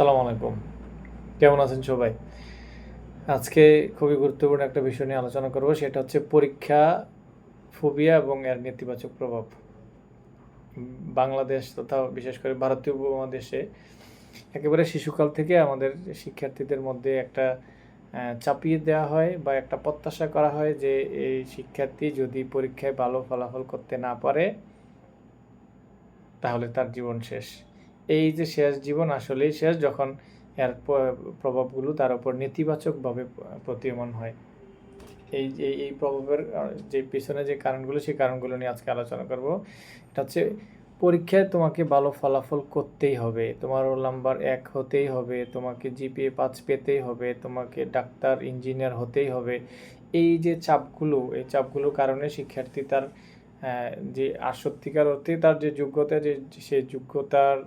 আসসালামু আলাইকুম। কেমন আছেন সবাই? আজকে খুবই গুরুত্বপূর্ণ একটা বিষয় নিয়ে আলোচনা করব। সেটা হচ্ছে পরীক্ষা ফোবিয়া এবং এর নেতিবাচক প্রভাব। বাংলাদেশ তথা বিশেষ করে ভারতীয় উপমহাদেশে একেবারে শিশুকাল থেকে আমাদের শিক্ষার্থীদের মধ্যে একটা চাপিয়ে দেওয়া হয় বা একটা প্রত্যাশা করা হয় যে এই শিক্ষার্থী যদি পরীক্ষায় ভালো ফলাফল করতে না পারে তাহলে তার জীবন শেষ। এই যে শেষ জীবন আসলেই শেষ যখন এর প্রভাবগুলো তার উপর নেতিবাচকভাবে প্রতীয়মান হয়। এই প্রভাবের যে পিছনে যে কারণগুলো সেই কারণগুলো নিয়ে আজকে আলোচনা করব। এটা হচ্ছে পরীক্ষায় তোমাকে ভালো ফলাফল করতেই হবে, তোমার রোল নাম্বার 1 হতেই হবে, তোমাকে জিপিএ 5 পেতেই হবে, তোমাকে ডাক্তার ইঞ্জিনিয়ার হতেই হবে। এই যে চাপগুলো, এই চাপগুলোর কারণে শিক্ষার্থী তার যে সত্যিকার অর্থে তার যে যোগ্যতা, যে সেই যোগ্যতার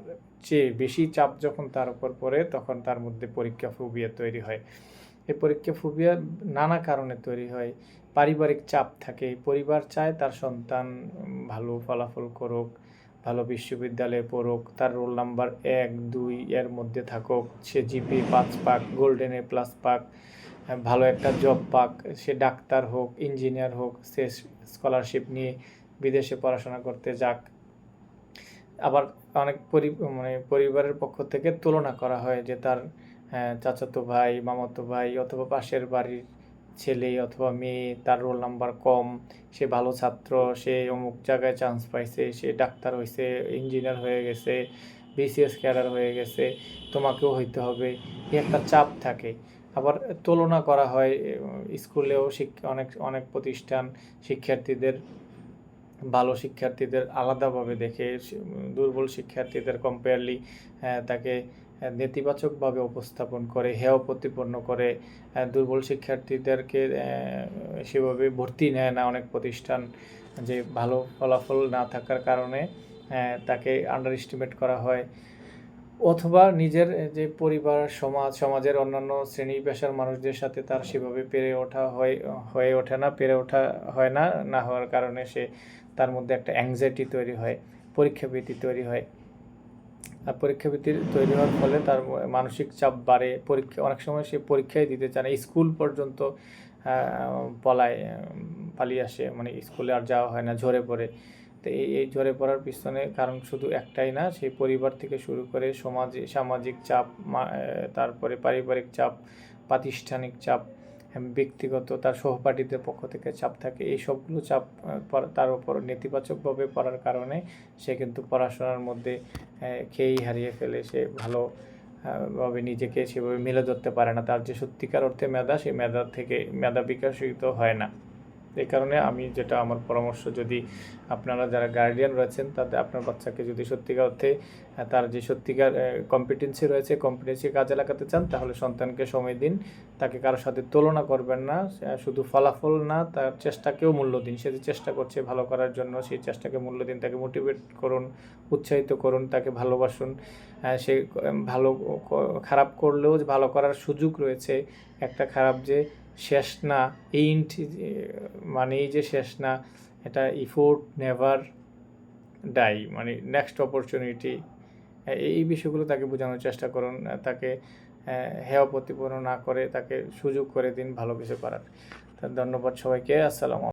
চেয়ে বেশি চাপ যখন তার উপর পড়ে তখন তার মধ্যে পরীক্ষা ফোবিয়া তৈরি হয়। এই পরীক্ষা ফোবিয়া নানা কারণে তৈরি হয়। পারিবারিক চাপ থাকে, পরিবার চায় তার সন্তান ভালো ফলাফল করুক, ভালো বিশ্ববিদ্যালয়ে পড়ুক, তার রোল নাম্বার 1, 2 এর মধ্যে থাকুক, সে জিপিএ 5 পাক, গোল্ডেন এ প্লাস পাক, ভালো একটা জব পাক, সে ডাক্তার হোক, ইঞ্জিনিয়ার হোক, সে স্কলারশিপ নিয়ে বিদেশে পড়াশোনা করতে যাক। আবার অনেক পরিবারের পক্ষ থেকে তুলনা করা হয় যে তার চাচাতো ভাই, মামাতো ভাই অথবা পাশের বাড়ির ছেলে অথবা মেয়ে, তার রোল নাম্বার কম, সে ভালো ছাত্র, সে অমুক জায়গায় চান্স পাইছে, সে ডাক্তার হয়েছে, ইঞ্জিনিয়ার হয়ে গেছে, বিসিএস ক্যাডার হয়ে গেছে, তোমাকেও হইতে হবে। এই একটা চাপ থাকে। আবার তুলনা করা হয় স্কুলেও অনেক অনেক প্রতিষ্ঠান শিক্ষার্থীদের, ভালো শিক্ষার্থীদের আলাদাভাবে দেখে, দুর্বল শিক্ষার্থীদের কম্পেয়ারলি তাকে নেতিবাচকভাবে উপস্থাপন করে, হেয় প্রতিপন্ন করে। দুর্বল শিক্ষার্থীদেরকে সেভাবে ভর্তি নেয় না অনেক প্রতিষ্ঠান, যে ভালো ফলাফল না থাকার কারণে তাকে আন্ডার এস্টিমেট করা হয়। অথবা নিজের যে পরিবার, সমাজের অন্যান্য শ্রেণী পেশার মানুষদের সাথে তার সেভাবে পেরে ওঠা হয়ে ওঠে না, পেরে ওঠা হয় না, না হওয়ার কারণে তার মধ্যে একটা অ্যাংজাইটি তৈরি হয়, পরীক্ষা ভীতি তৈরি হয়। আর পরীক্ষা ভীতি তৈরি হওয়ার ফলে তার মানসিক চাপ বাড়ে, অনেক সময় সে পরীক্ষাই দিতে চায় না, স্কুল পর্যন্ত পালিয়ে আসে, মানে স্কুলে আর যাওয়া হয় না, ঝরে পড়ে। তো এই ঝরে পড়ার পিছনে কারণ শুধু একটাই না, সেই পরিবার থেকে শুরু করে সামাজিক চাপ, তারপরে পারিবারিক চাপ, প্রাতিষ্ঠানিক চাপ, ব্যক্তিগত তার সহপাঠীদের পক্ষ থেকে চাপ থাকে। এই সবগুলো চাপ তার উপর নেতিবাচকভাবে পড়ার কারণে সে কিন্তু পড়াশোনার মধ্যে খেয়েই হারিয়ে ফেলে, সে ভালো ভাবে নিজেকে সেভাবে মেলে ধরতে পারে না, তার যে সত্যিকার অর্থে মেধা, সেই মেধা বিকশিত হয় না। এই কারণে আমি যেটা আমার পরামর্শ, যদি আপনারা যারা গার্ডিয়ান রয়েছেন তাদের আপনার বাচ্চাকে যদি সত্যিকার অর্থে তার যে সত্যিকার কম্পিটেন্সি রয়েছে, কম্পিটেন্সি কাজে লাগাতে চান, তাহলে সন্তানকে সময় দিন, তাকে কারোর সাথে তুলনা করবেন না, শুধু ফলাফল না, তার চেষ্টাকেও মূল্য দিন। সে যে চেষ্টা করছে ভালো করার জন্য, সেই চেষ্টাকে মূল্য দিন, তাকে মোটিভেট করুন, উৎসাহিত করুন, তাকে ভালোবাসুন। সে ভালো খারাপ করলেও যে ভালো করার সুযোগ রয়েছে, একটা খারাপ যে শেষ না, এইন্ট মানেই যে শেষ না, এটা ইফোর্ট নেভার ডাই, মানে নেক্সট অপরচুনিটি। এই বিষয়গুলো তাকে বোঝানোর চেষ্টা করুন, তাকে হেয় প্রতিপন্ন না করে তাকে সুযোগ করে দিন ভালো কিছু করার। ধন্যবাদ সবাইকে। আসসালামু আলাইকুম।